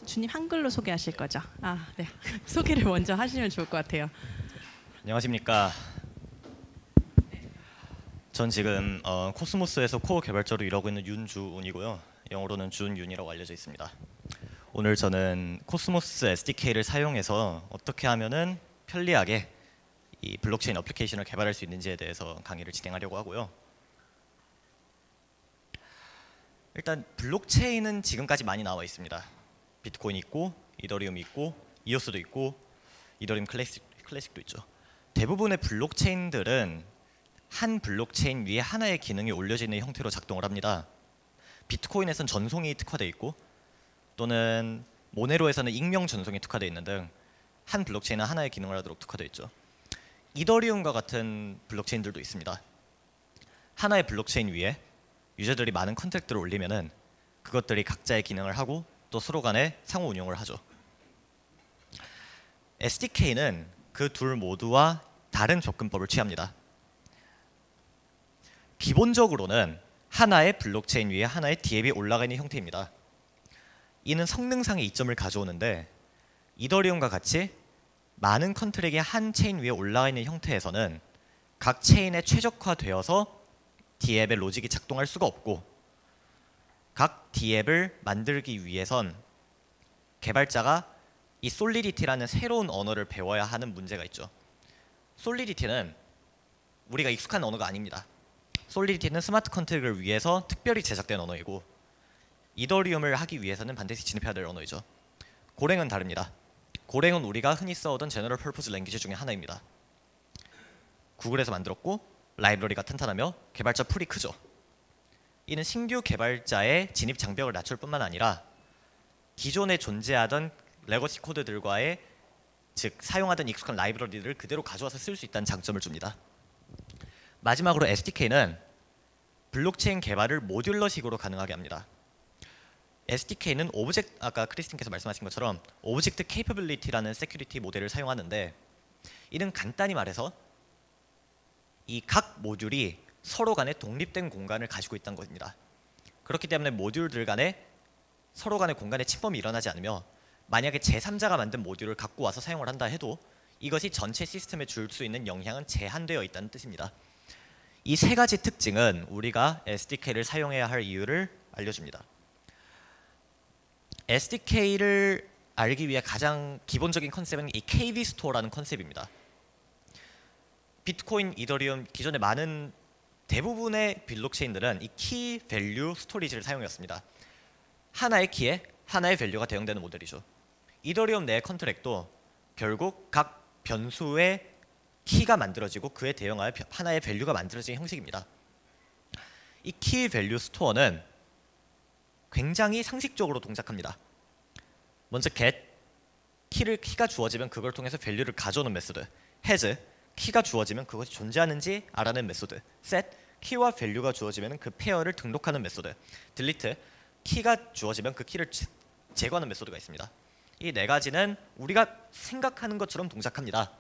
주님 한글로 소개하실 거죠? 네. 소개를 먼저 하시면 좋을 것 같아요. 안녕하십니까. 전 지금 코스모스에서 코어 개발자로 일하고 있는 윤주운이고요. 영어로는 준윤이라고 알려져 있습니다. 오늘 저는 코스모스 SDK를 사용해서 어떻게 하면은 편리하게 이 블록체인 어플리케이션을 개발할 수 있는지에 대해서 강의를 진행하려고 하고요. 일단 블록체인은 지금까지 많이 나와 있습니다. 비트코인 있고, 이더리움 있고, 이오스도 있고, 이더리움 클래식도 있죠. 대부분의 블록체인들은 한 블록체인 위에 하나의 기능이 올려져 있는 형태로 작동을 합니다. 비트코인에서는 전송이 특화되어 있고, 또는 모네로에서는 익명 전송이 특화되어 있는 등 한 블록체인은 하나의 기능을 하도록 특화되어 있죠. 이더리움과 같은 블록체인들도 있습니다. 하나의 블록체인 위에 유저들이 많은 컨택트를 올리면은 그것들이 각자의 기능을 하고 또 서로 간에 상호 운용을 하죠. SDK는 그 둘 모두와 다른 접근법을 취합니다. 기본적으로는 하나의 블록체인 위에 하나의 DApp이 올라가 있는 형태입니다. 이는 성능상의 이점을 가져오는데 이더리움과 같이 많은 컨트랙이 한 체인 위에 올라가 있는 형태에서는 각 체인에 최적화되어서 DApp의 로직이 작동할 수가 없고, 각 DApp을 만들기 위해선 개발자가 이 솔리디티라는 새로운 언어를 배워야 하는 문제가 있죠. 솔리디티는 우리가 익숙한 언어가 아닙니다. 솔리디티는 스마트 컨트랙을 위해서 특별히 제작된 언어이고, 이더리움을 하기 위해서는 반드시 진입해야 될 언어이죠. 고랭은 다릅니다. 고랭은 우리가 흔히 써오던 제너럴 퍼포즈 랭귀지 중에 하나입니다. 구글에서 만들었고 라이브러리가 탄탄하며 개발자 풀이 크죠. 이는 신규 개발자의 진입 장벽을 낮출 뿐만 아니라 기존에 존재하던 레거시 코드들과의, 즉 사용하던 익숙한 라이브러리를 그대로 가져와서 쓸 수 있다는 장점을 줍니다. 마지막으로 SDK는 블록체인 개발을 모듈러식으로 가능하게 합니다. SDK는 아까 크리스틴께서 말씀하신 것처럼 오브젝트 케이퍼빌리티라는 세큐리티 모델을 사용하는데, 이는 간단히 말해서 이 각 모듈이 서로 간에 독립된 공간을 가지고 있다는 겁니다. 그렇기 때문에 모듈들 간에 서로 간의 공간에 침범이 일어나지 않으며, 만약에 제3자가 만든 모듈을 갖고 와서 사용을 한다 해도 이것이 전체 시스템에 줄 수 있는 영향은 제한되어 있다는 뜻입니다. 이 세 가지 특징은 우리가 SDK를 사용해야 할 이유를 알려줍니다. SDK를 알기 위해 가장 기본적인 컨셉은 이 KV 스토어라는 컨셉입니다. 비트코인, 이더리움, 기존의 많은 대부분의 블록체인들은 이 키 밸류 스토리지를 사용했습니다. 하나의 키에 하나의 밸류가 대응되는 모델이죠. 이더리움 내 컨트랙도 결국 각 변수의 키가 만들어지고 그에 대응하여 하나의 밸류가 만들어지는 형식입니다. 이 키 밸류 스토어는 굉장히 상식적으로 동작합니다. 먼저 get, 키가 주어지면 그걸 통해서 밸류를 가져오는 메소드, has, 키가 주어지면 그것이 존재하는지 알아내는 메소드, set, 키와 밸류가 주어지면 그 페어를 등록하는 메소드, delete, 키가 주어지면 그 키를 제거하는 메소드가 있습니다. 이 네 가지는 우리가 생각하는 것처럼 동작합니다.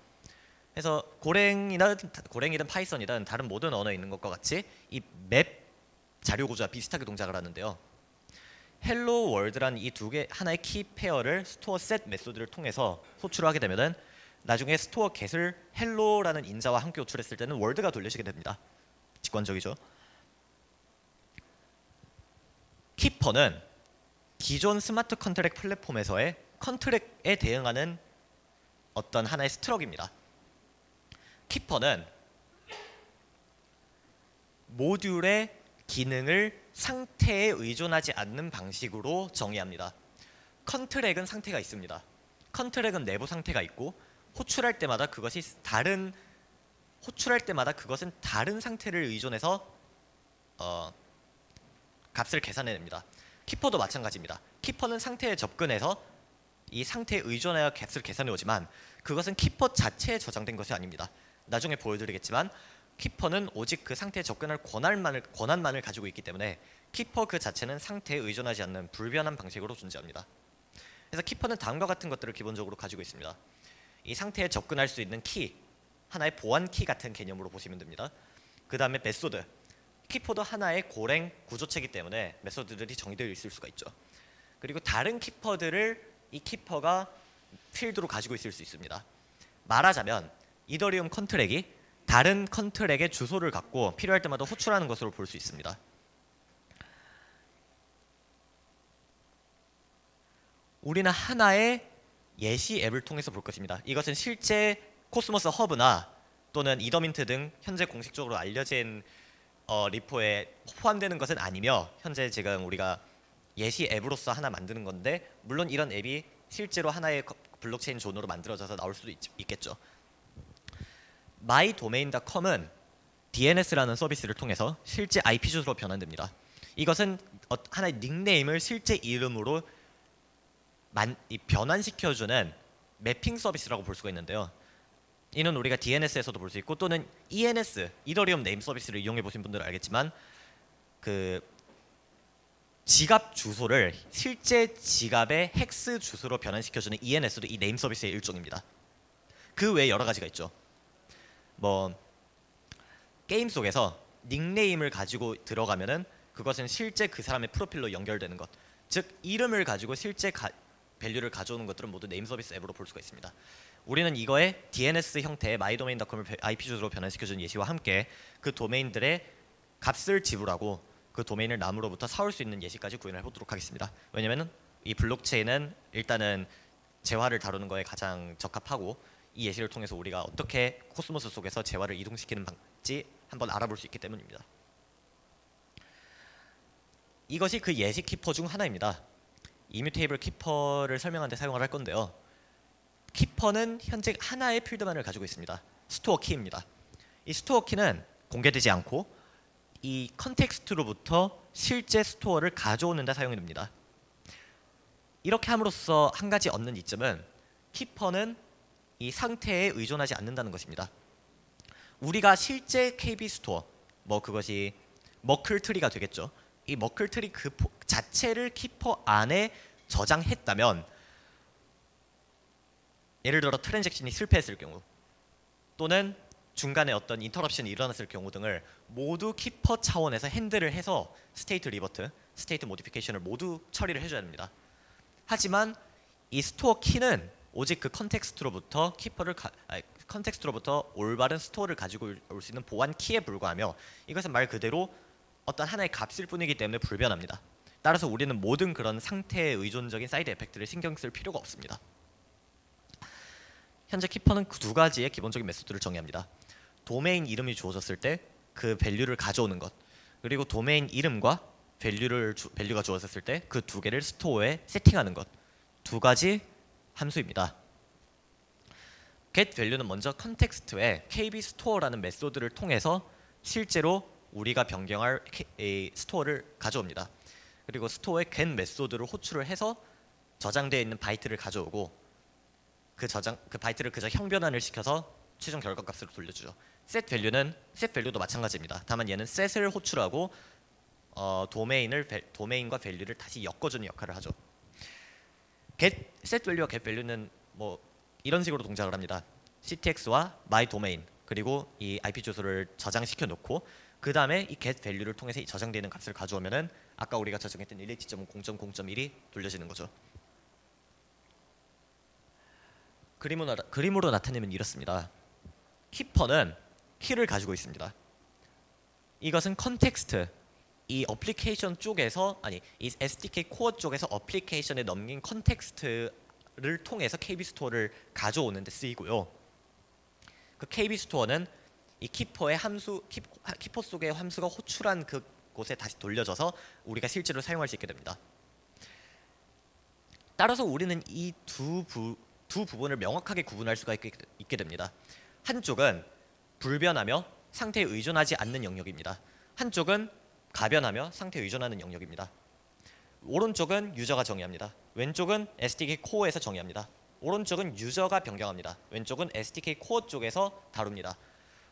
그래서 고랭이든 파이썬이든 다른 모든 언어에 있는 것과 같이 이 맵 자료 구조와 비슷하게 동작을 하는데요. 헬로 월드란 이 두 개 하나의 키 페어를 스토어 셋 메소드를 통해서 호출을 하게 되면은 나중에 스토어 get을 헬로라는 인자와 함께 호출했을 때는 월드가 돌려지게 됩니다. 직관적이죠. 키퍼는 기존 스마트 컨트랙 플랫폼에서의 컨트랙에 대응하는 어떤 하나의 스트럭입니다. 키퍼는 모듈의 기능을 상태에 의존하지 않는 방식으로 정의합니다. 컨트랙은 상태가 있습니다. 컨트랙은 내부 상태가 있고 호출할 때마다 그것은 다른 상태를 의존해서 값을 계산해냅니다. 키퍼도 마찬가지입니다. 키퍼는 상태에 접근해서 이 상태에 의존하여 값을 계산해 오지만 그것은 키퍼 자체에 저장된 것이 아닙니다. 나중에 보여드리겠지만 키퍼는 오직 그 상태에 접근할 권한만을 가지고 있기 때문에 키퍼 그 자체는 상태에 의존하지 않는 불변한 방식으로 존재합니다. 그래서 키퍼는 다음과 같은 것들을 기본적으로 가지고 있습니다. 이 상태에 접근할 수 있는 키, 하나의 보안 키 같은 개념으로 보시면 됩니다. 그 다음에 메소드, 키퍼도 하나의 고랭 구조체이기 때문에 메소드들이 정의되어 있을 수가 있죠. 그리고 다른 키퍼들을 이 키퍼가 필드로 가지고 있을 수 있습니다. 말하자면 이더리움 컨트랙이 다른 컨트랙의 주소를 갖고 필요할 때마다 호출하는 것으로 볼 수 있습니다. 우리는 하나의 예시 앱을 통해서 볼 것입니다. 이것은 실제 코스모스 허브나 또는 이더민트 등 현재 공식적으로 알려진 리포에 포함되는 것은 아니며 현재 지금 우리가 예시 앱으로서 하나 만드는 건데 물론 이런 앱이 실제로 하나의 블록체인 존으로 만들어져서 나올 수도 있겠죠. mydomain.com은 DNS라는 서비스를 통해서 실제 IP 주소로 변환됩니다. 이것은 하나의 닉네임을 실제 이름으로 변환시켜주는 매핑 서비스라고 볼 수가 있는데요. 이는 우리가 DNS에서도 볼 수 있고 또는 ENS, 이더리움 네임 서비스를 이용해 보신 분들은 알겠지만 그 지갑 주소를 실제 지갑의 헥스 주소로 변환시켜주는 ENS도 이 네임 서비스의 일종입니다. 그 외에 여러 가지가 있죠. 뭐 게임 속에서 닉네임을 가지고 들어가면은 그것은 실제 그 사람의 프로필로 연결되는 것, 즉 이름을 가지고 실제 밸류를 가져오는 것들은 모두 네임 서비스 앱으로 볼 수가 있습니다. 우리는 이거에 DNS 형태의 mydomain.com을 IP 주소로 변환시켜주는 예시와 함께 그 도메인들의 값을 지불하고 그 도메인을 남으로부터 사올 수 있는 예시까지 구현해 보도록 하겠습니다. 왜냐하면 이 블록체인은 일단은 재화를 다루는 거에 가장 적합하고 이 예시를 통해서 우리가 어떻게 코스모스 속에서 재화를 이동시키는 방지 한번 알아볼 수 있기 때문입니다. 이것이 그 예시 키퍼 중 하나입니다. 이뮤테이블 키퍼를 설명하는 데 사용을 할 건데요. 키퍼는 현재 하나의 필드만을 가지고 있습니다. 스토어 키입니다. 이 스토어 키는 공개되지 않고 이 컨텍스트로부터 실제 스토어를 가져오는 데 사용이 됩니다. 이렇게 함으로써 한 가지 얻는 이점은 키퍼는 이 상태에 의존하지 않는다는 것입니다. 우리가 실제 KB 스토어, 뭐 그것이 머클 트리가 되겠죠. 이 머클 트리 그 자체를 키퍼 안에 저장했다면 예를 들어 트랜잭션이 실패했을 경우 또는 중간에 어떤 인터럽션이 일어났을 경우 등을 모두 키퍼 차원에서 핸들을 해서 스테이트 리버트, 스테이트 모디피케이션을 모두 처리를 해줘야 합니다. 하지만 이 스토어 키는 오직 그 컨텍스트로부터 컨텍스트로부터 올바른 스토어를 가지고 올 수 있는 보안 키에 불과하며 이것은 말 그대로 어떤 하나의 값일 뿐이기 때문에 불변합니다. 따라서 우리는 모든 그런 상태에 의존적인 사이드 에펙트를 신경 쓸 필요가 없습니다. 현재 키퍼는 그 두 가지의 기본적인 메소드를 정의합니다. 도메인 이름이 주어졌을 때 그 밸류를 가져오는 것, 그리고 도메인 이름과 밸류가 주어졌을 때 그 두 개를 스토어에 세팅하는 것, 두 가지 함수입니다. get value는 먼저 컨텍스트에 kb 스토어라는 메소드를 통해서 실제로 우리가 변경할 스토어를 가져옵니다. 그리고 스토어에 get 메소드를 호출을 해서 저장되어 있는 바이트를 가져오고 그 바이트를 그저 형변환을 시켜서 최종 결과 값으로 돌려주죠. set value도 마찬가지입니다. 다만 얘는 set을 호출하고 도메인과 value를 다시 엮어주는 역할을 하죠. set value와 get value는 뭐 이런 식으로 동작을 합니다. ctx와 my domain 그리고 이 IP 주소를 저장시켜 놓고 그 다음에 이 get value를 통해서 이 저장되는 값을 가져오면은 아까 우리가 저장했던 127.0.0.1이 돌려지는 거죠. 그림으로 나타내면 이렇습니다. 키퍼는 키를 가지고 있습니다. 이것은 컨텍스트, 이 어플리케이션 쪽에서 이 SDK 코어 쪽에서 어플리케이션에 넘긴 컨텍스트를 통해서 KB 스토어를 가져오는 데 쓰이고요. 그 KB 스토어는 이 키퍼의 키퍼 속의 함수가 호출한 그 곳에 다시 돌려져서 우리가 실제로 사용할 수 있게 됩니다. 따라서 우리는 이 두 부분을 명확하게 구분할 수가 있게 됩니다. 한쪽은 불변하며 상태에 의존하지 않는 영역입니다. 한쪽은 가변하며 상태에 의존하는 영역입니다. 오른쪽은 유저가 정의합니다. 왼쪽은 SDK 코어에서 정의합니다. 오른쪽은 유저가 변경합니다. 왼쪽은 SDK 코어 쪽에서 다룹니다.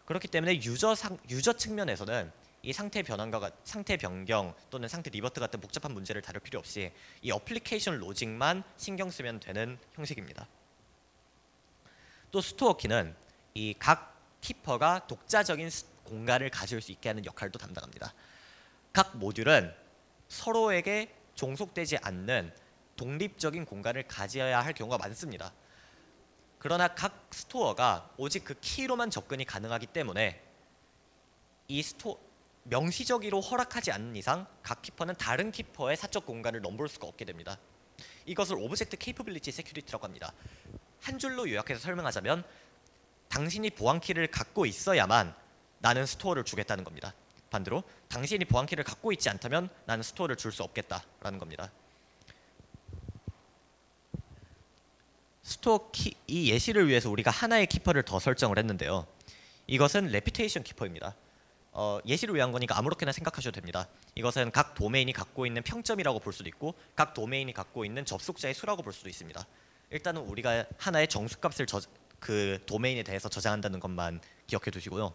그렇기 때문에 유저 측면에서는 이 상태 변경 또는 상태 리버트 같은 복잡한 문제를 다룰 필요 없이 이 어플리케이션 로직만 신경 쓰면 되는 형식입니다. 또 스토어 키는 이 각 키퍼가 독자적인 공간을 가질 수 있게 하는 역할도 담당합니다. 각 모듈은 서로에게 종속되지 않는 독립적인 공간을 가져야 할 경우가 많습니다. 그러나 각 스토어가 오직 그 키로만 접근이 가능하기 때문에 이 명시적으로 허락하지 않는 이상 각 키퍼는 다른 키퍼의 사적 공간을 넘볼 수가 없게 됩니다. 이것을 오브젝트 케이퍼빌리티 세큐리티라고 합니다. 한 줄로 요약해서 설명하자면 당신이 보안키를 갖고 있어야만 나는 스토어를 주겠다는 겁니다. 반대로 당신이 보안키를 갖고 있지 않다면 나는 스토어를 줄 수 없겠다라는 겁니다. 스토어 이 예시를 위해서 우리가 하나의 키퍼를 더 설정을 했는데요. 이것은 레퓨테이션 키퍼입니다. 예시를 위한 거니까 아무렇게나 생각하셔도 됩니다. 이것은 각 도메인이 갖고 있는 평점이라고 볼 수도 있고 각 도메인이 갖고 있는 접속자의 수라고 볼 수도 있습니다. 일단은 우리가 하나의 정수값을 그 도메인에 대해서 저장한다는 것만 기억해 두시고요.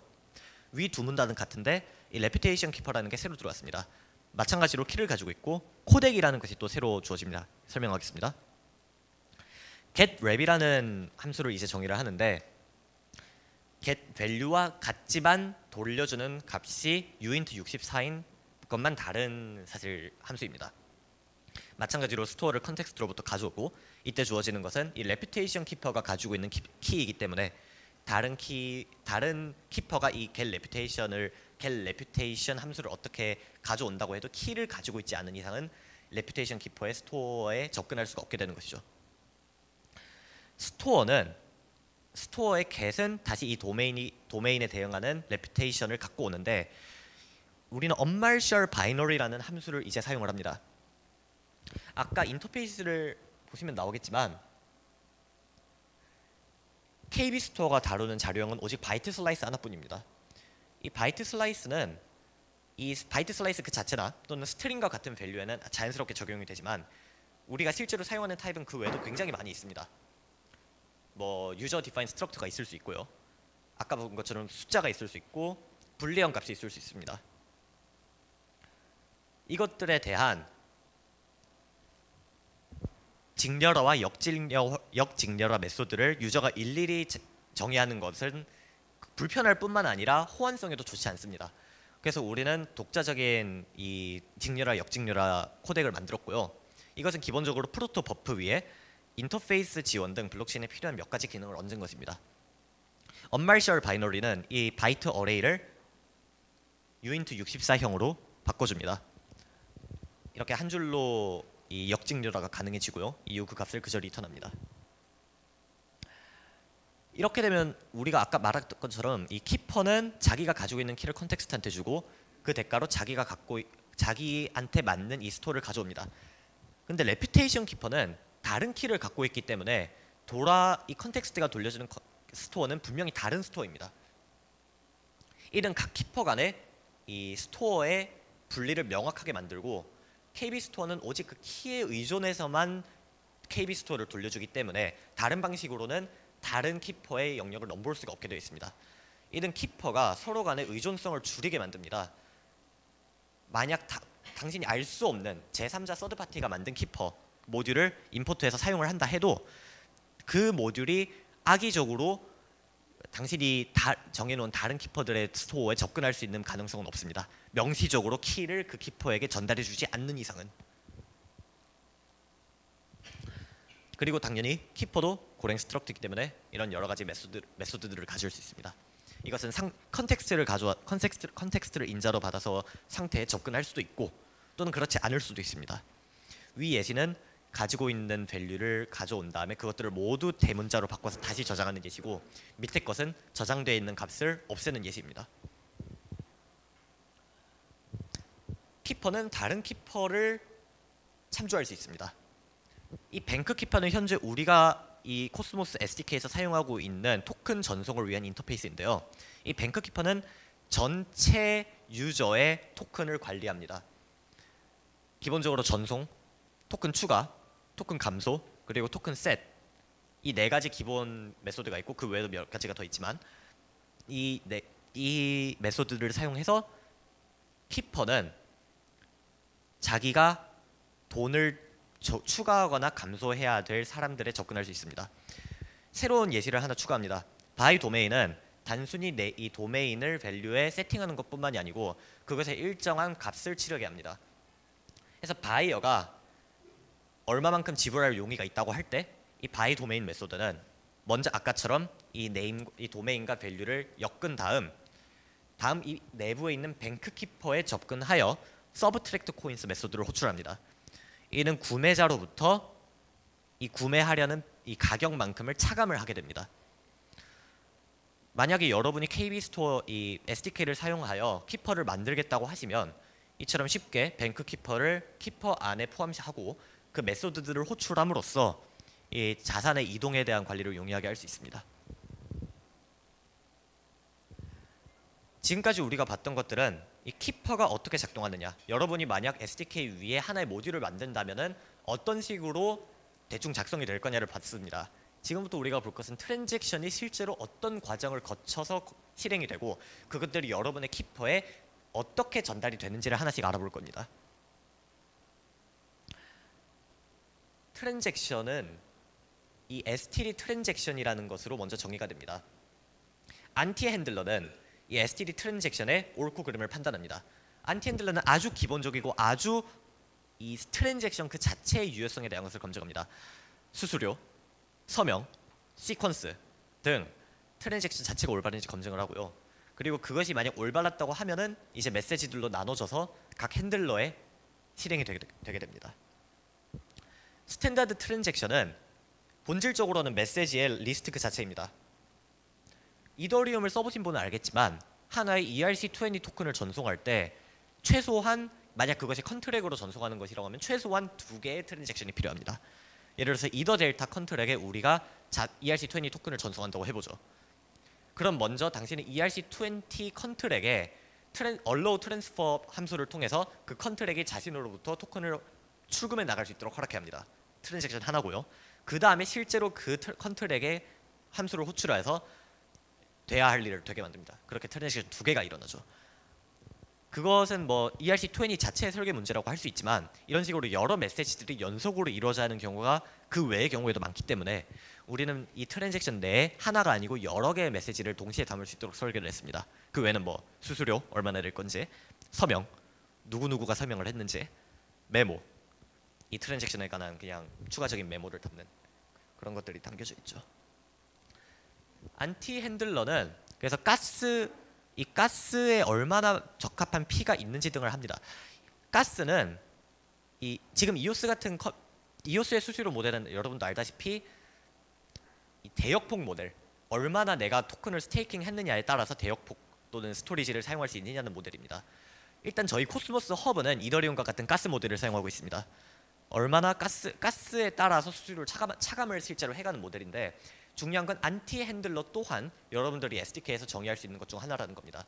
위 두 문단은 같은데 이 레퓨테이션 키퍼라는 게 새로 들어왔습니다. 마찬가지로 키를 가지고 있고 코덱이라는 것이 또 새로 주어집니다. 설명하겠습니다. getRev이라는 함수를 이제 정의를 하는데 getValue와 같지만 돌려주는 값이 uint64인 것만 다른 사실 함수입니다. 마찬가지로 스토어를 컨텍스트로부터 가져오고 이때 주어지는 것은 이 레퓨테이션 키퍼가 가지고 있는 키이기 때문에 다른 키퍼가 이 getReputation 함수를 어떻게 가져온다고 해도 키를 가지고 있지 않은 이상은 레퓨테이션 키퍼의 스토어에 접근할 수가 없게 되는 것이죠. 스토어의 get은 다시 이 도메인에 대응하는 reputation을 갖고 오는데 우리는 unmarshal binary라는 함수를 이제 사용을 합니다. 아까 인터페이스를 보시면 나오겠지만 KB 스토어가 다루는 자료형은 오직 바이트 슬라이스 하나뿐입니다. 이 바이트 슬라이스는 이 바이트 슬라이스 그 자체나 또는 스트링과 같은 밸류에는 자연스럽게 적용이 되지만 우리가 실제로 사용하는 타입은 그 외에도 굉장히 많이 있습니다. 뭐 유저 디파인 스트럭처가 있을 수 있고요. 아까 본 것처럼 숫자가 있을 수 있고 불리언 값이 있을 수 있습니다. 이것들에 대한 직렬화와 역직렬화 메소드를 유저가 일일이 정의하는 것은 불편할 뿐만 아니라 호환성에도 좋지 않습니다. 그래서 우리는 독자적인 이 직렬화, 역직렬화 코덱을 만들었고요. 이것은 기본적으로 프로토 버프 위에 인터페이스 지원 등 블록체인에 필요한 몇 가지 기능을 얹은 것입니다. unmarshal binary는 이 바이트 어레이를 uint64형으로 바꿔줍니다. 이렇게 한 줄로 이 역직렬화가 가능해지고요. 이후 그 값을 그저 리턴합니다. 이렇게 되면 우리가 아까 말했던 것처럼 이 키퍼는 자기가 가지고 있는 키를 컨텍스트한테 주고 그 대가로 자기한테 맞는 이 스토어를 가져옵니다. 근데 레퓨테이션 키퍼는 다른 키를 갖고 있기 때문에 이 컨텍스트가 돌려주는 스토어는 분명히 다른 스토어입니다. 이는 각 키퍼 간의 이 스토어의 분리를 명확하게 만들고 KB 스토어는 오직 그 키에 의존해서만 KB 스토어를 돌려주기 때문에 다른 방식으로는 다른 키퍼의 영역을 넘볼 수가 없게 되어 있습니다. 이는 키퍼가 서로 간의 의존성을 줄이게 만듭니다. 만약 당신이 알 수 없는 제3자 서드파티가 만든 키퍼 모듈을 임포트해서 사용을 한다 해도 그 모듈이 악의적으로 당신이 정해놓은 다른 키퍼들의 스토어에 접근할 수 있는 가능성은 없습니다. 명시적으로 키를 그 키퍼에게 전달해주지 않는 이상은. 그리고 당연히 키퍼도 고랭 스트럭트이기 때문에 이런 여러 가지 메소드들을 가질 수 있습니다. 이것은 컨텍스트를 인자로 받아서 상태에 접근할 수도 있고 또는 그렇지 않을 수도 있습니다. 위 예시는 가지고 있는 밸류를 가져온 다음에 그것들을 모두 대문자로 바꿔서 다시 저장하는 예시고 밑에 것은 저장되어 있는 값을 없애는 예시입니다. 키퍼는 다른 키퍼를 참조할 수 있습니다. 이 뱅크 키퍼는 현재 우리가 이 코스모스 SDK에서 사용하고 있는 토큰 전송을 위한 인터페이스인데요. 이 뱅크 키퍼는 전체 유저의 토큰을 관리합니다. 기본적으로 전송, 토큰 추가, 토큰 감소, 그리고 토큰 셋 이 네 가지 기본 메소드가 있고 그 외에도 몇 가지가 더 있지만 이 메소드를 사용해서 키퍼는 자기가 돈을 추가하거나 감소해야 될 사람들에 접근할 수 있습니다. 새로운 예시를 하나 추가합니다. 바이 도메인은 단순히 이 도메인을 밸류에 세팅하는 것뿐만이 아니고 그것에 일정한 값을 치르게 합니다. 그래서 바이어가 얼마만큼 지불할 용의가 있다고 할 때 이 바이 도메인 메소드는 먼저 아까처럼 이 도메인과 밸류를 엮은 다음 이 내부에 있는 뱅크 키퍼에 접근하여 서브트랙트 코인스 메소드를 호출합니다. 이는 구매자로부터 이 구매하려는 이 가격만큼을 차감을 하게 됩니다. 만약에 여러분이 KB 스토어 이 SDK를 사용하여 키퍼를 만들겠다고 하시면 이처럼 쉽게 뱅크 키퍼를 키퍼 안에 포함하고 그 메소드들을 호출함으로써 이 자산의 이동에 대한 관리를 용이하게 할 수 있습니다. 지금까지 우리가 봤던 것들은 이 키퍼가 어떻게 작동하느냐, 여러분이 만약 SDK 위에 하나의 모듈을 만든다면은 어떤 식으로 대충 작성이 될 거냐를 봤습니다. 지금부터 우리가 볼 것은 트랜잭션이 실제로 어떤 과정을 거쳐서 실행이 되고 그것들이 여러분의 키퍼에 어떻게 전달이 되는지를 하나씩 알아볼 겁니다. 트랜잭션은 이 STD 트랜잭션이라는 것으로 먼저 정의가 됩니다. 안티 핸들러는 이 STD 트랜잭션의 옳고 그름을 판단합니다. 안티 핸들러는 아주 기본적이고 아주 이 트랜잭션 그 자체의 유효성에 대한 것을 검증합니다. 수수료, 서명, 시퀀스 등 트랜잭션 자체가 올바른지 검증을 하고요. 그리고 그것이 만약 올바랐다고 하면은 이제 메시지들로 나눠져서 각 핸들러에 실행이 되게 됩니다. 스탠다드 트랜잭션은 본질적으로는 메시지의 리스트 그 자체입니다. 이더리움을 써보신 분은 알겠지만 하나의 ERC20 토큰을 전송할 때 최소한 만약 그것이 컨트랙으로 전송하는 것이라고 하면 최소한 2개의 트랜잭션이 필요합니다. 예를 들어서 이더 델타 컨트랙에 우리가 ERC20 토큰을 전송한다고 해보죠. 그럼 먼저 당신의 ERC20 컨트랙에 allow transfer 함수를 통해서 그 컨트랙이 자신으로부터 토큰을 출금해 나갈 수 있도록 허락해야 합니다. 트랜잭션 하나고요. 그 다음에 실제로 그 컨트랙의 함수를 호출해서 돼야 할 일을 되게 만듭니다. 그렇게 트랜잭션 2개가 일어나죠. 그것은 뭐 ERC20 자체의 설계 문제라고 할 수 있지만 이런 식으로 여러 메시지들이 연속으로 이루어져야 하는 경우가 그 외의 경우에도 많기 때문에 우리는 이 트랜잭션 내에 하나가 아니고 여러 개의 메시지를 동시에 담을 수 있도록 설계를 했습니다. 그 외에는 뭐 수수료 얼마나 낼 건지, 서명, 누구누구가 서명을 했는지, 메모, 이 트랜잭션에 관한 그냥 추가적인 메모를 담는 그런 것들이 담겨져 있죠. 안티 핸들러는 그래서 이 가스에 얼마나 적합한 P가 있는지 등을 합니다. 가스는 지금 이오스 같은 이오스의 수수료 모델은 여러분도 알다시피 이 대역폭 모델, 얼마나 내가 토큰을 스테이킹 했느냐에 따라서 대역폭 또는 스토리지를 사용할 수 있느냐는 모델입니다. 일단 저희 코스모스 허브는 이더리움과 같은 가스 모델을 사용하고 있습니다. 얼마나 가스에 따라서 수수료를 차감을 실제로 해가는 모델인데 중요한 건 안티 핸들러 또한 여러분들이 SDK에서 정의할 수 있는 것 중 하나라는 겁니다.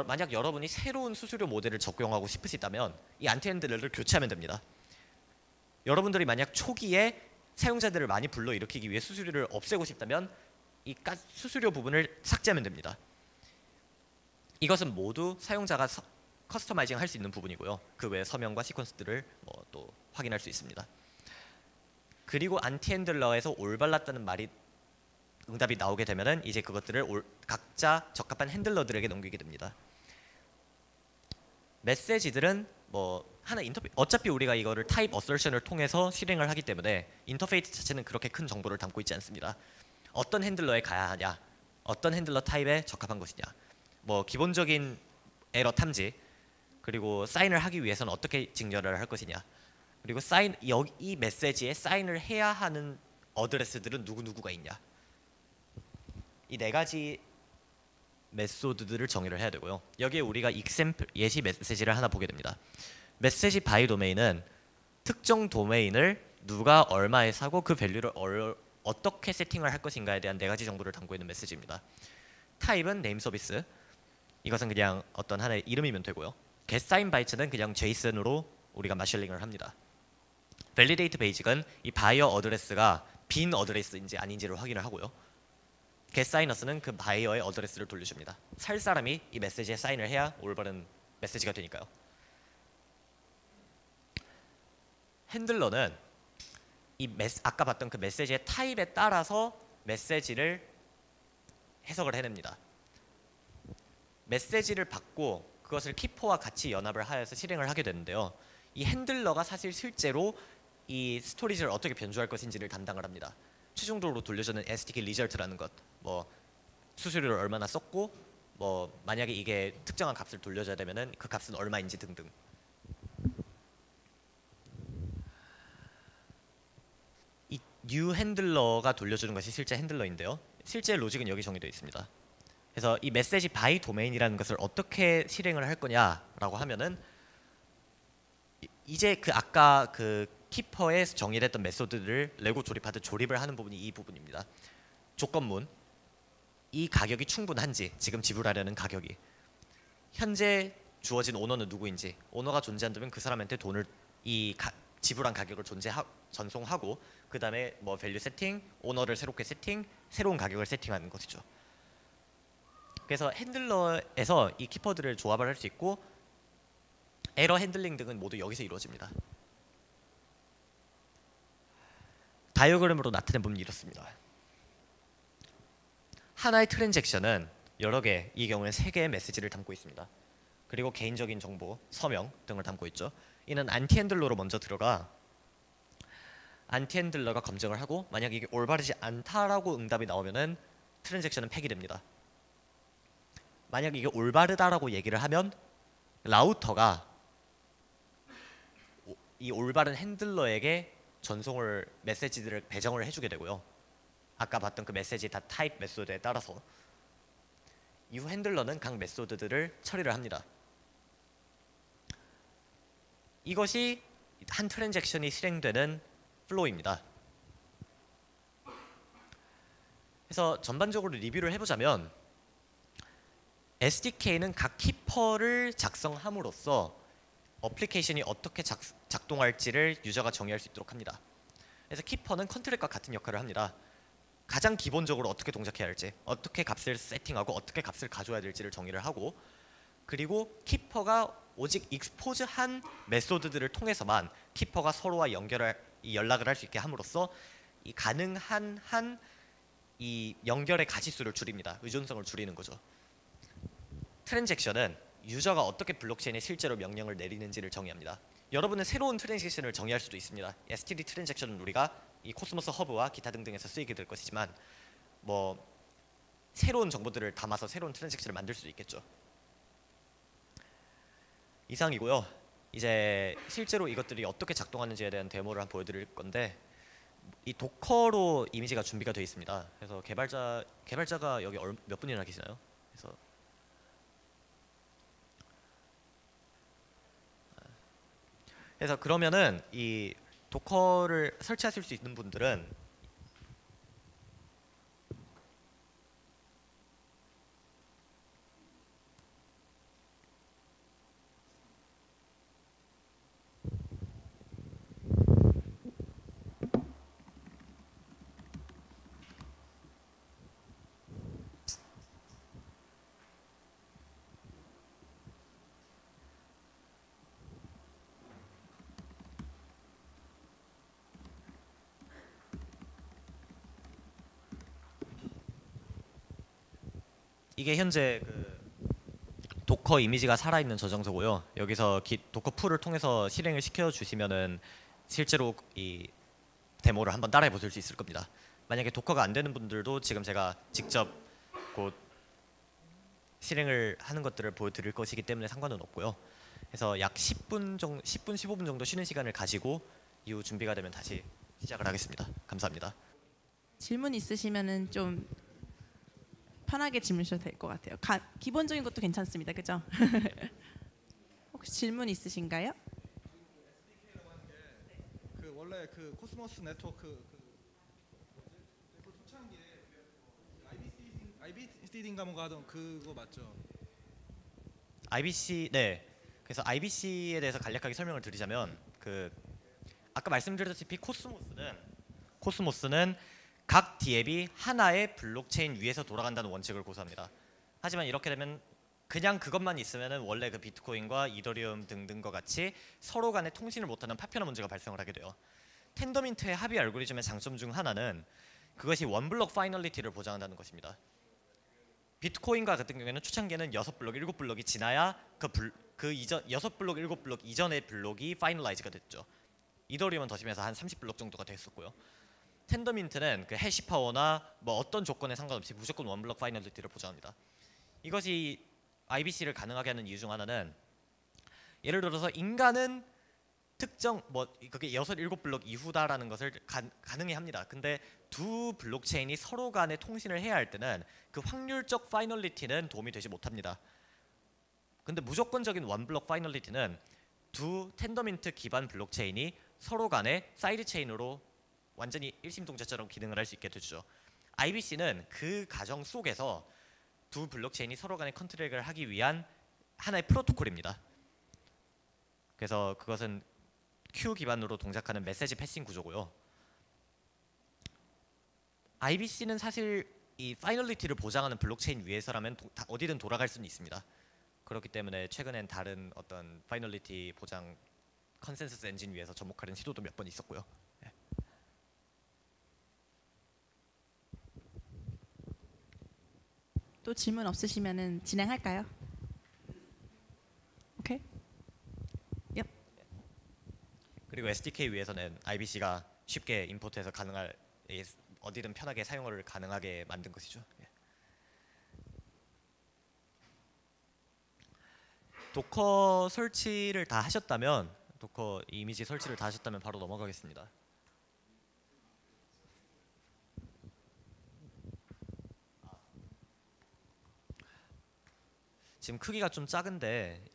만약 여러분이 새로운 수수료 모델을 적용하고 싶으시다면 이 안티 핸들러를 교체하면 됩니다. 여러분들이 만약 초기에 사용자들을 많이 불러일으키기 위해 수수료를 없애고 싶다면 이 수수료 부분을 삭제하면 됩니다. 이것은 모두 사용자가 커스터마이징 할 수 있는 부분이고요. 그 외에 서명과 시퀀스들을 또 확인할 수 있습니다. 그리고 안티 핸들러에서 올바랐다는 말이 응답이 나오게 되면은 이제 그것들을 각자 적합한 핸들러들에게 넘기게 됩니다. 메시지들은 어차피 우리가 이거를 타입 어설션을 통해서 실행을 하기 때문에 인터페이스 자체는 그렇게 큰 정보를 담고 있지 않습니다. 어떤 핸들러에 가야 하냐, 어떤 핸들러 타입에 적합한 것이냐, 기본적인 에러 탐지, 그리고 사인을 하기 위해서는 어떻게 직렬을 할 것이냐, 그리고 이 메시지에 사인을 해야 하는 어드레스들은 누구누구가 있냐, 이 네 가지 메소드들을 정의를 해야 되고요. 여기에 우리가 example 예시 메시지를 하나 보게 됩니다. 메시지 바이 도메인은 특정 도메인을 누가 얼마에 사고 그 밸류를 어떻게 세팅을 할 것인가에 대한 네 가지 정보를 담고 있는 메시지입니다. 타입은 네임 서비스, 이것은 그냥 어떤 하나의 이름이면 되고요. getSign byte는 그냥 JSON으로 우리가 마셜링을 합니다. validate basic은 이 바이어 어드레스가 빈 어드레스인지 아닌지를 확인을 하고요. getSigners는 그 바이어의 어드레스를 돌려줍니다. 살 사람이 이 메시지에 사인을 해야 올바른 메시지가 되니까요. 핸들러는 아까 봤던 그 메시지의 타입에 따라서 메시지를 해석을 해냅니다. 메시지를 받고 그것을 키퍼와 같이 연합을 하여서 실행을 하게 되는데요. 이 핸들러가 사실 실제로 이 스토리지를 어떻게 변조할 것인지를 담당을 합니다. 최종적으로 돌려주는 SDK 리절트라는 것, 뭐 수수료를 얼마나 썼고, 뭐 만약에 이게 특정한 값을 돌려줘야 되면은 그 값은 얼마인지 등등. 이 new 핸들러가 돌려주는 것이 실제 핸들러인데요. 실제 로직은 여기 정의되어 있습니다. 그래서 이 메시지 바이 도메인이라는 것을 어떻게 실행을 할 거냐라고 하면은 이제 그 아까 그 키퍼에 정의됐던 메소드를 레고 조립하듯 조립을 하는 부분이 이 부분입니다. 조건문, 이 가격이 충분한지, 지금 지불하려는 가격이, 현재 주어진 오너는 누구인지, 오너가 존재한다면 그 사람한테 돈을 지불한 가격을 전송하고 그 다음에 뭐 밸류 세팅, 오너를 새롭게 세팅, 새로운 가격을 세팅하는 것이죠. 그래서 핸들러에서 이 키퍼들을 조합을 할 수 있고 에러 핸들링 등은 모두 여기서 이루어집니다. 다이어그램으로 나타낸 부분이 이렇습니다. 하나의 트랜잭션은 여러 개, 이 경우에는 3개의 메시지를 담고 있습니다. 그리고 개인적인 정보, 서명 등을 담고 있죠. 이는 안티 핸들러로 먼저 들어가 안티 핸들러가 검증을 하고 만약 이게 올바르지 않다라고 응답이 나오면은 트랜잭션은 폐기됩니다. 만약 이게 올바르다라고 얘기를 하면 라우터가 이 올바른 핸들러에게 메시지들을 배정을 해주게 되고요. 아까 봤던 그 메시지 다 타입 메소드에 따라서 이후 핸들러는 각 메소드들을 처리를 합니다. 이것이 한 트랜잭션이 실행되는 플로우입니다. 그래서 전반적으로 리뷰를 해보자면 SDK는 각 키퍼를 작성함으로써 어플리케이션이 어떻게 작동할지를 유저가 정의할 수 있도록 합니다. 그래서 키퍼는 컨트롤과 같은 역할을 합니다. 가장 기본적으로 어떻게 동작해야 할지, 어떻게 값을 세팅하고 어떻게 값을 가져야 될지를 정의를 하고, 그리고 키퍼가 오직 익스포즈한 메소드들을 통해서만 키퍼가 서로와 연락을 할 수 있게 함으로써 이 가능한 이 연결의 가지수를 줄입니다. 의존성을 줄이는 거죠. 트랜잭션은 유저가 어떻게 블록체인에 실제로 명령을 내리는지를 정의합니다. 여러분은 새로운 트랜잭션을 정의할 수도 있습니다. STD 트랜잭션은 우리가 이 코스모스 허브와 기타 등등에서 쓰이게 될 것이지만 뭐 새로운 정보들을 담아서 새로운 트랜잭션을 만들 수도 있겠죠. 이상이고요. 이제 실제로 이것들이 어떻게 작동하는지에 대한 데모를 한번 보여드릴 건데 이 도커로 이미지가 준비가 되어 있습니다. 그래서 개발자가 여기 몇 분이나 계시나요? 그래서 그러면은 이 도커를 설치하실 수 있는 분들은 이게 현재 그 도커 이미지가 살아있는 저장소고요. 여기서 도커 풀을 통해서 실행을 시켜주시면은 실제로 이 데모를 한번 따라해 보실 수 있을 겁니다. 만약에 도커가 안 되는 분들도 지금 제가 직접 곧 실행을 하는 것들을 보여드릴 것이기 때문에 상관은 없고요. 그래서 약 10분, 15분 정도 쉬는 시간을 가지고 이후 준비가 되면 다시 시작을 하겠습니다. 감사합니다. 질문 있으시면은 좀 편하게 질문 주셔도 될 것 같아요. 기본적인 것도 괜찮습니다. 그죠? 혹시 질문 있으신가요? 그 원래 그 코스모스 네트워크 그 초창기에 IBC인가 뭔가 하던 그거 맞죠? IBC 네. 그래서 IBC에 대해서 간략하게 설명을 드리자면 그 아까 말씀드렸다시피 코스모스는 각 디앱이 하나의 블록체인 위에서 돌아간다는 원칙을 고수합니다. 하지만 이렇게 되면 그냥 그것만 있으면은 원래 그 비트코인과 이더리움 등등과 같이 서로 간에 통신을 못하는 파편화 문제가 발생을 하게 돼요. 텐더민트의 합의 알고리즘의 장점 중 하나는 그것이 원블록 파이널리티를 보장한다는 것입니다. 비트코인과 같은 경우에는 초창기에는 6블록, 7블록이 지나야 그 이전 6블록, 7블록 이전의 블록이 파이널라이즈가 됐죠. 이더리움은 더 심해서 한 30블록 정도가 됐었고요. 텐더민트는 그 해시 파워나 뭐 어떤 조건에 상관없이 무조건 원블럭 파이널리티를 보장합니다. 이것이 IBC를 가능하게 하는 이유 중 하나는 예를 들어서 인간은 특정 뭐 그게 6, 7블록 이후다라는 것을 가능해 합니다. 근데 두 블록체인이 서로 간에 통신을 해야 할 때는 그 확률적 파이널리티는 도움이 되지 못합니다. 근데 무조건적인 원블록 파이널리티는 두 텐더민트 기반 블록체인이 서로 간에 사이드 체인으로 완전히 일심동체처럼 기능을 할 수 있게 해주죠. IBC는 그 과정 속에서 두 블록체인이 서로 간에 컨트랙을 하기 위한 하나의 프로토콜입니다. 그래서 그것은 q 기반으로 동작하는 메시지 패싱 구조고요. IBC는 사실 이 파이널리티를 보장하는 블록체인 위에서라면 어디든 돌아갈 수는 있습니다. 그렇기 때문에 최근엔 다른 어떤 파이널리티 보장 컨센서스 엔진 위에서 접목하는 시도도 몇 번 있었고요. 네. 또 질문 없으시면은 진행할까요? 오케이. 그리고 SDK 위에서는 IBC가 쉽게 임포트해서 가능할 어디든 편하게 사용을 가능하게 만든 것이죠. 예. 도커 설치를 다 하셨다면 도커 이미지 설치를 다 하셨다면 바로 넘어가겠습니다. 지금 크기가 좀 작은데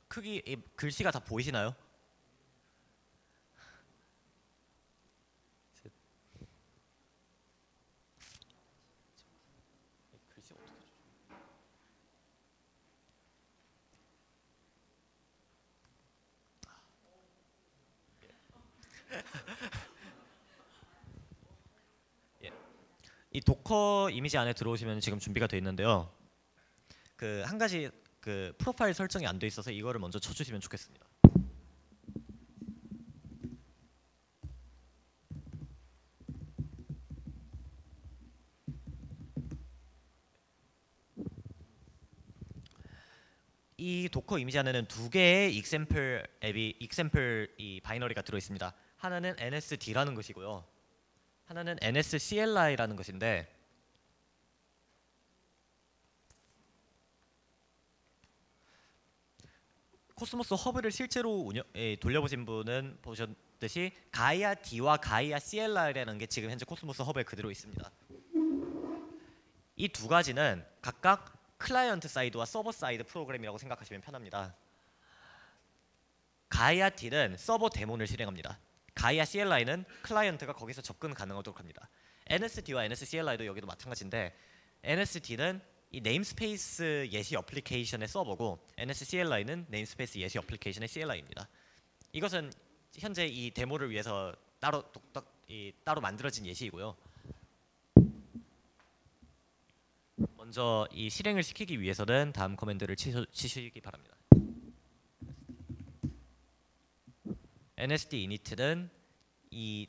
크기 글씨가 다 보이시나요? 글씨 어떻게 예. 이 도커 이미지 안에 들어오시면 지금 준비가 되어 있는데요. 그 한 가지 그 프로파일 설정이 안 돼 있어서 이거를 먼저 쳐주시면 좋겠습니다. 이 도커 이미지 안에는 두 개의 익샘플 앱이 익샘플 이 바이너리가 들어 있습니다. 하나는 NSD라는 것이고요. 하나는 NSCLI라는 것인데 코스모스 허브를 실제로 돌려보신 분은 보셨듯이 가이아 D와 가이아 CLI라는 게 지금 현재 코스모스 허브에 그대로 있습니다. 이 두 가지는 각각 클라이언트 사이드와 서버 사이드 프로그램이라고 생각하시면 편합니다. 가이아 D는 서버 데몬을 실행합니다. 가이아 CLI는 클라이언트가 거기서 접근 가능하도록 합니다. NSD와 NSCLI도 여기도 마찬가지인데 NSD는 이 네임스페이스 예시 어플리케이션의 서버고 NSCLI는 네임스페이스 예시 어플리케이션의 CLI입니다. 이것은 현재 이 데모를 위해서 따로 만들어진 예시이고요. 먼저 이 실행을 시키기 위해서는 다음 커맨드를 치시기 바랍니다. NSD init는 이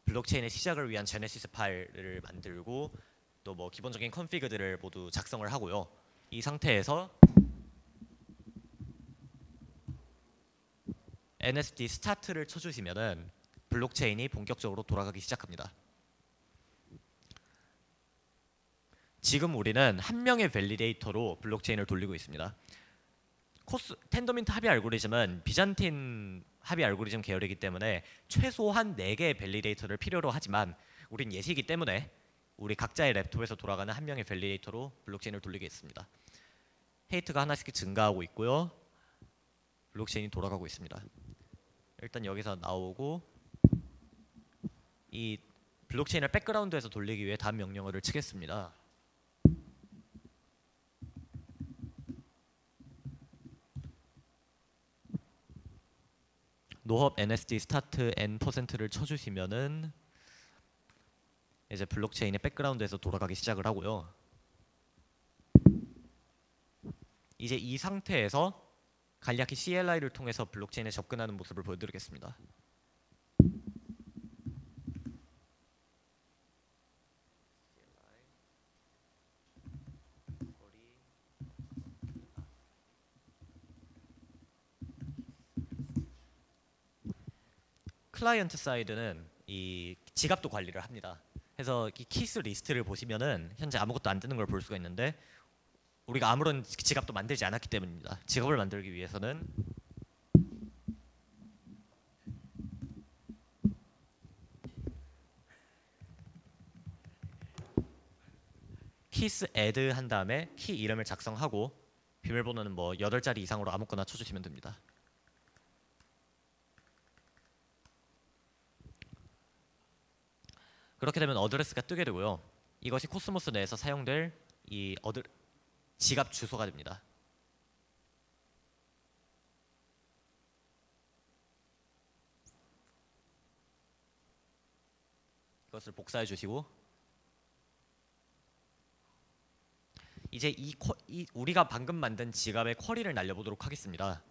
블록체인의 시작을 위한 제네시스 파일을 만들고 또 뭐 기본적인 컨피그들을 모두 작성을 하고요. 이 상태에서 NSD 스타트를 쳐주시면은 블록체인이 본격적으로 돌아가기 시작합니다. 지금 우리는 한 명의 밸리데이터로 블록체인을 돌리고 있습니다. 텐더민트 합의 알고리즘은 비잔틴 합의 알고리즘 계열이기 때문에 최소한 4개의 밸리데이터를 필요로 하지만 우린 예시이기 때문에 우리 각자의 랩톱에서 돌아가는 한 명의 밸리데이터로 블록체인을 돌리겠습니다. 헤이트가 하나씩 증가하고 있고요. 블록체인이 돌아가고 있습니다. 일단 여기서 나오고 이 블록체인을 백그라운드에서 돌리기 위해 다음 명령어를 치겠습니다. 노헙 NSD 스타트 n%를 쳐주시면은 이제 블록체인의 백그라운드에서 돌아가기 시작을 하고요. 이제 이 상태에서 간략히 CLI를 통해서 블록체인에 접근하는 모습을 보여드리겠습니다. 클라이언트 사이드는 이 지갑도 관리를 합니다. 그래서 이 키스 리스트를 보시면은 현재 아무것도 안 뜨는 걸 볼 수가 있는데 우리가 아무런 지갑도 만들지 않았기 때문입니다. 지갑을 만들기 위해서는 키스 애드 한 다음에 키 이름을 작성하고 비밀번호는 뭐 8자리 이상으로 아무거나 쳐주시면 됩니다. 그렇게 되면 어드레스가 뜨게 되고요. 이것이 코스모스 내에서 사용될 이 지갑 주소가 됩니다. 이것을 복사해 주시고 이제 우리가 방금 만든 지갑의 쿼리를 날려보도록 하겠습니다.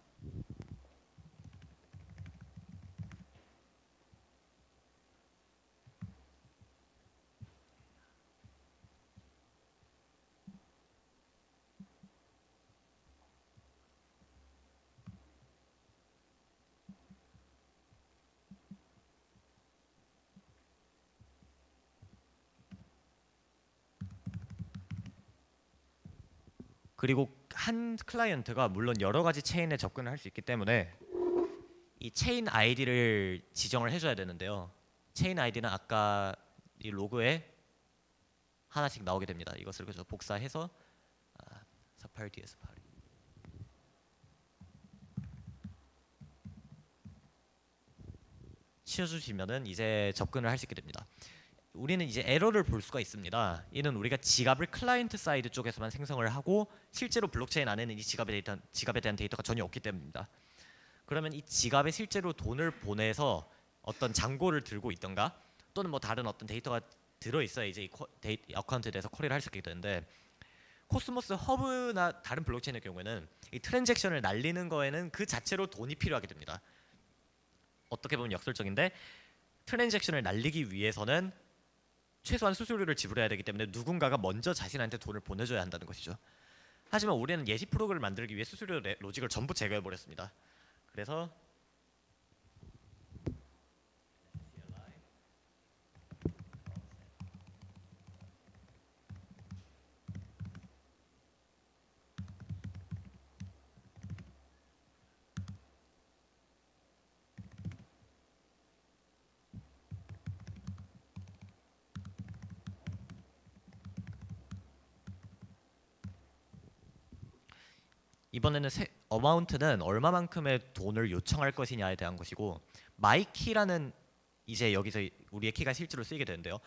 그리고 한 클라이언트가 물론 여러 가지 체인에 접근을 할 수 있기 때문에 이 체인 아이디를 지정을 해줘야 되는데요. 체인 아이디는 아까 이 로그에 하나씩 나오게 됩니다. 이것을 그저 복사해서 사파리 사파리 치워주시면은 이제 접근을 할 수 있게 됩니다. 우리는 이제 에러를 볼 수가 있습니다. 이는 우리가 지갑을 클라이언트 사이드 쪽에서만 생성을 하고 실제로 블록체인 안에는 이 지갑에 대한 데이터가 전혀 없기 때문입니다. 그러면 이 지갑에 실제로 돈을 보내서 어떤 잔고를 들고 있던가 또는 뭐 다른 어떤 데이터가 들어있어야 이제 이 어카운트에 대해서 쿼리를 할 수 있게 되는데 코스모스 허브나 다른 블록체인의 경우에는 이 트랜잭션을 날리는 거에는 그 자체로 돈이 필요하게 됩니다. 어떻게 보면 역설적인데 트랜잭션을 날리기 위해서는 최소한 수수료를 지불해야 되기 때문에 누군가가 먼저 자신한테 돈을 보내줘야 한다는 것이죠. 하지만 우리는 예시 프로그램을 만들기 위해 수수료 로직을 전부 제거해 버렸습니다. 그래서 이번에는 어마운트는 얼마만큼의 돈을 요청할 것이냐에 대한 것이고 마이키라는 이제 여기서 우리의 키가 실제로 쓰이게 되는데요.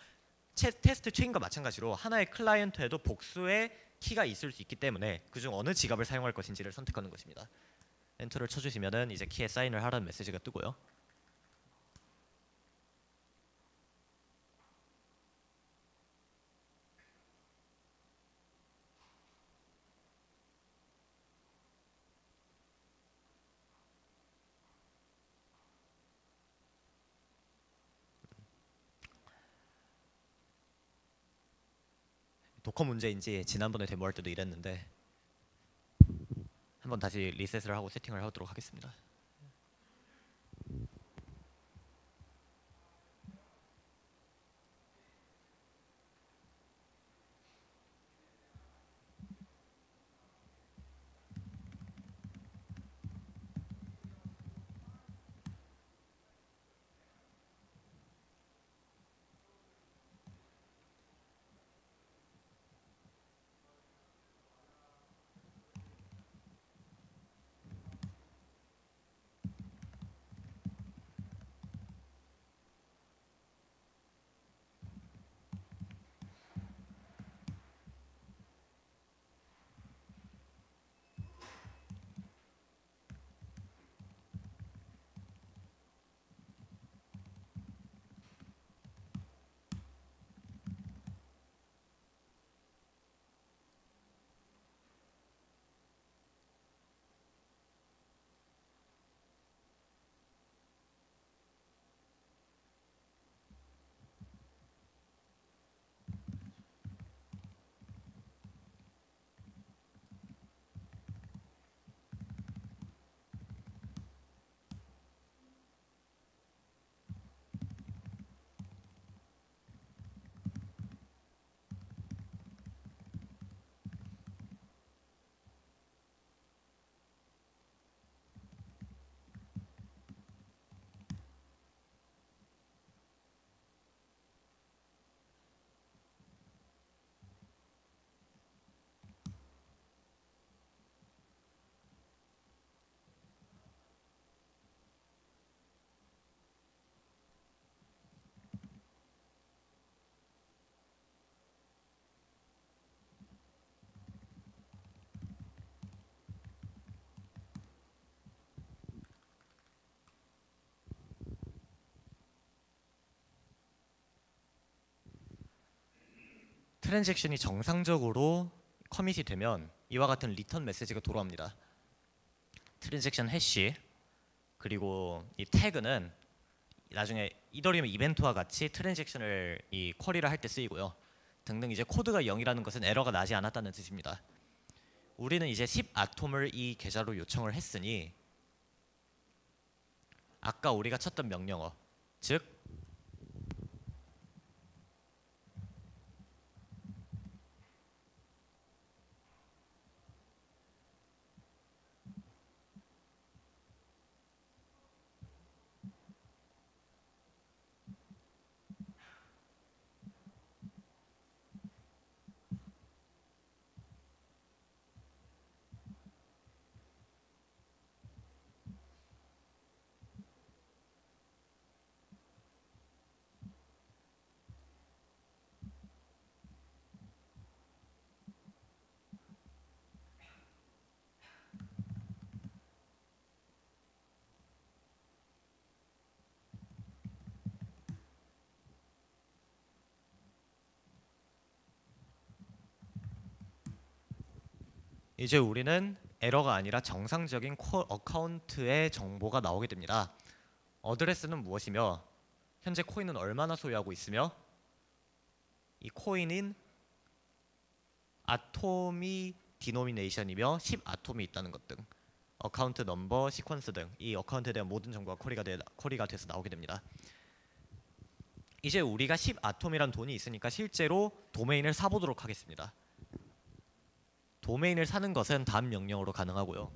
테스트 체인과 마찬가지로 하나의 클라이언트에도 복수의 키가 있을 수 있기 때문에 그중 어느 지갑을 사용할 것인지를 선택하는 것입니다. 엔터를 쳐주시면은 이제 키에 사인을 하라는 메시지가 뜨고요. 도커 문제인지 지난번에 데모할 때도 이랬는데 한번 다시 리셋을 하고 세팅을 하도록 하겠습니다. 트랜잭션이 정상적으로 커밋이 되면 이와 같은 리턴 메시지가 돌아옵니다. 트랜잭션 해시 그리고 이 태그는 나중에 이더리움 이벤트와 같이 트랜잭션을 이 쿼리를 할 때 쓰이고요. 등등 이제 코드가 0이라는 것은 에러가 나지 않았다는 뜻입니다. 우리는 이제 10 아톰을 이 계좌로 요청을 했으니 아까 우리가 쳤던 명령어 즉 이제 우리는 에러가 아니라 정상적인 어카운트의 정보가 나오게 됩니다. 어드레스는 무엇이며 현재 코인은 얼마나 소유하고 있으며 이 코인인 아톰이 디노미네이션이며 10 아톰이 있다는 것 등 어카운트 넘버, 시퀀스 등 이 어카운트에 대한 모든 정보가 쿼리가 돼서 나오게 됩니다. 이제 우리가 10 아톰이란 돈이 있으니까 실제로 도메인을 사보도록 하겠습니다. 도메인을 사는 것은 다음 명령으로 가능하고요.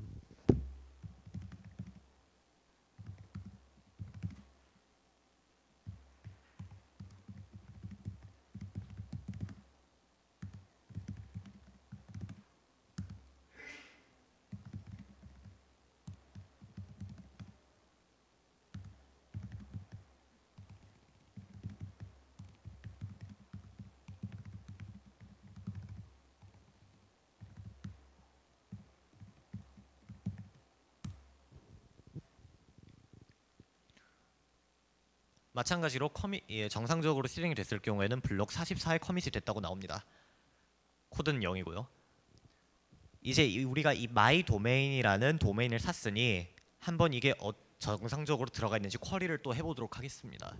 마찬가지로 정상적으로 실행이 됐을 경우에는 블록 44에 커밋이 됐다고 나옵니다. 코드는 0이고요. 이제 우리가 이 my 도메인이라는 도메인을 샀으니 한번 이게 정상적으로 들어가 있는지 쿼리를 또 해보도록 하겠습니다.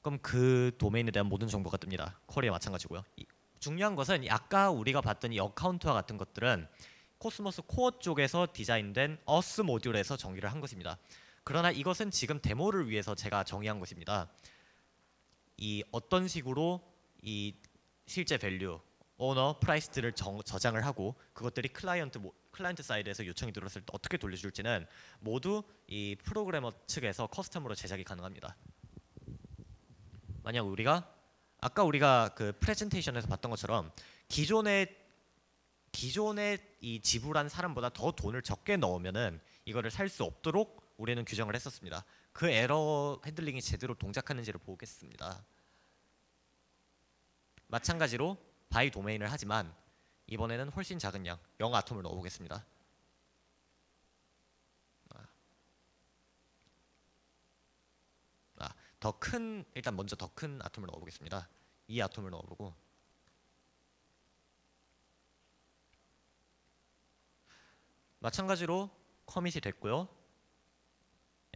그럼 그 도메인에 대한 모든 정보가 뜹니다. 쿼리에 마찬가지고요. 중요한 것은 아까 우리가 봤던 이 어카운트와 같은 것들은 코스모스 코어 쪽에서 디자인된 어스 모듈에서 정의를 한 것입니다. 그러나 이것은 지금 데모를 위해서 제가 정의한 것입니다. 이 어떤 식으로 이 실제 밸류, 오너, 프라이스들을 저장을 하고 그것들이 클라이언트 사이드에서 요청이 들어왔을 때 어떻게 돌려줄지는 모두 이 프로그래머 측에서 커스텀으로 제작이 가능합니다. 만약 아까 우리가 그 프레젠테이션에서 봤던 것처럼 기존에 이 지불한 사람보다 더 돈을 적게 넣으면은 이거를 살 수 없도록 우리는 규정을 했었습니다. 그 에러 핸들링이 제대로 동작하는지를 보겠습니다. 마찬가지로 바이 도메인을 하지만 이번에는 훨씬 작은 양 0 아톰을 넣어보겠습니다. 일단 먼저 더 큰 아톰을 넣어보겠습니다. 이 아톰을 넣어보고 마찬가지로 커밋이 됐고요.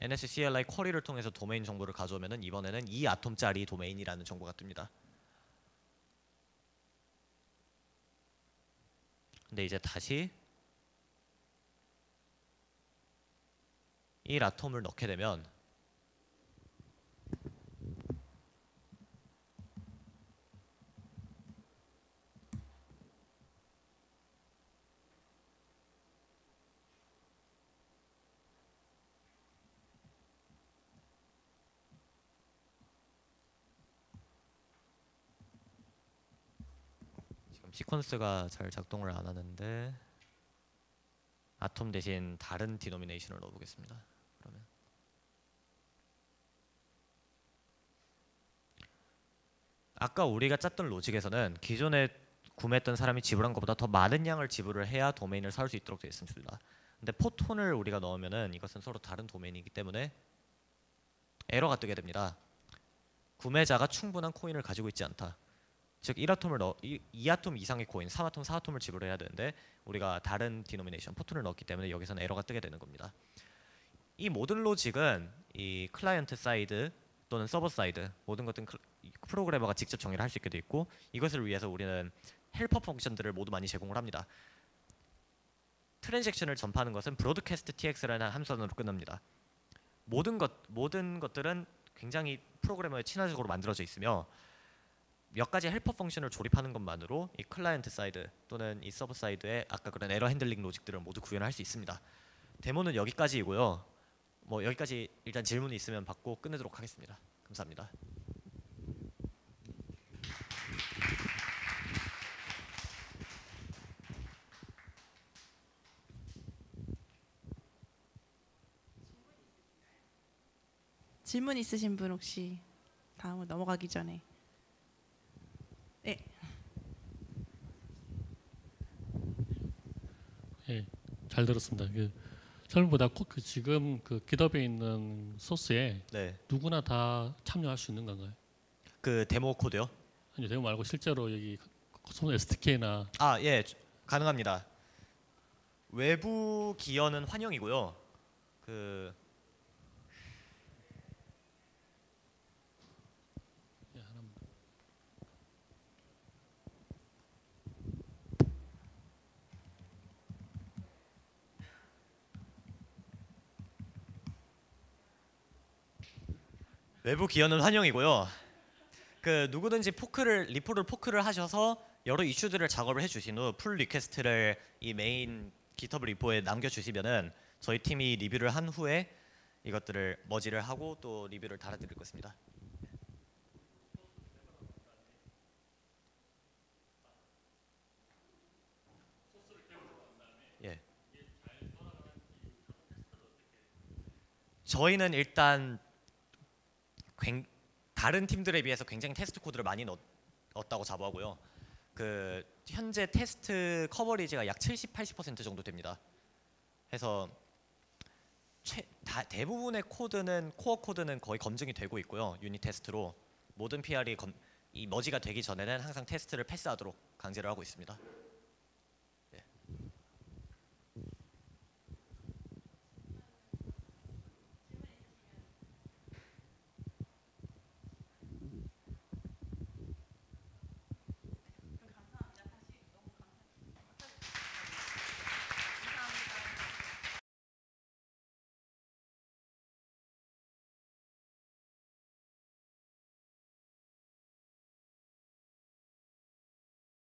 NSCLI 쿼리를 통해서 도메인 정보를 가져오면은 이번에는 2 아톰짜리 도메인이라는 정보가 뜹니다. 근데 이제 다시 1 아톰을 넣게 되면 시퀀스가 잘 작동을 안 하는데 아톰 대신 다른 디노미네이션을 넣어보겠습니다. 그러면 아까 우리가 짰던 로직에서는 기존에 구매했던 사람이 지불한 것보다 더 많은 양을 지불을 해야 도메인을 살 수 있도록 되어 있습니다. 근데 포톤을 우리가 넣으면은 이것은 서로 다른 도메인이기 때문에 에러가 뜨게 됩니다. 구매자가 충분한 코인을 가지고 있지 않다. 즉 2아톰 이상의 코인, 3아톰, 4아톰을 지불해야 되는데 우리가 다른 디노미네이션 포톤을 넣었기 때문에 여기서는 에러가 뜨게 되는 겁니다. 이 모든 로직은 이 클라이언트 사이드 또는 서버 사이드 모든 것들은 프로그래머가 직접 정의를 할 수 있게 돼 있고 이것을 위해서 우리는 헬퍼 펑션들을 모두 많이 제공을 합니다. 트랜잭션을 전파하는 것은 브로드캐스트 tx라는 함수단으로 끝납니다. 모든 것들은 굉장히 프로그래머에 친화적으로 만들어져 있으며 몇 가지 헬퍼 펑션을 조립하는 것만으로 이 클라이언트 사이드 또는 이 서버 사이드의 아까 그런 에러 핸들링 로직들을 모두 구현할 수 있습니다. 데모는 여기까지이고요. 여기까지 일단 질문이 있으면 받고 끝내도록 하겠습니다. 감사합니다. 질문 있으신 분 혹시 다음으로 넘어가기 전에. 네. 예, 잘 들었습니다. 설문보다 지금 GitHub에 있는 소스에 네, 누구나 다 참여할 수 있는 건가요? 그 데모 코드요? 아니요, 데모 말고 실제로 여기 코스모스 SDK나 예, 가능합니다. 외부 기여는 환영이고요. 외부 기여는 환영이고요. 누구든지 리포를 포크를 하셔서 여러 이슈들을 작업을 해주신 후 풀 리퀘스트를 이 메인 GitHub 리포에 남겨주시면은 저희 팀이 리뷰를 한 후에 이것들을 머지를 하고 또 리뷰를 달아드릴 것입니다. 예. 저희는 일단 다른 팀들에 비해서 굉장히 테스트 코드를 많이 넣었다고 자부하고요. 현재 테스트 커버리지가 약 70-80% 정도 됩니다. 해서 대부분의 코어 코드는 거의 검증이 되고 있고요. 유닛 테스트로 모든 PR이 이 머지가 되기 전에는 항상 테스트를 패스하도록 강제를 하고 있습니다.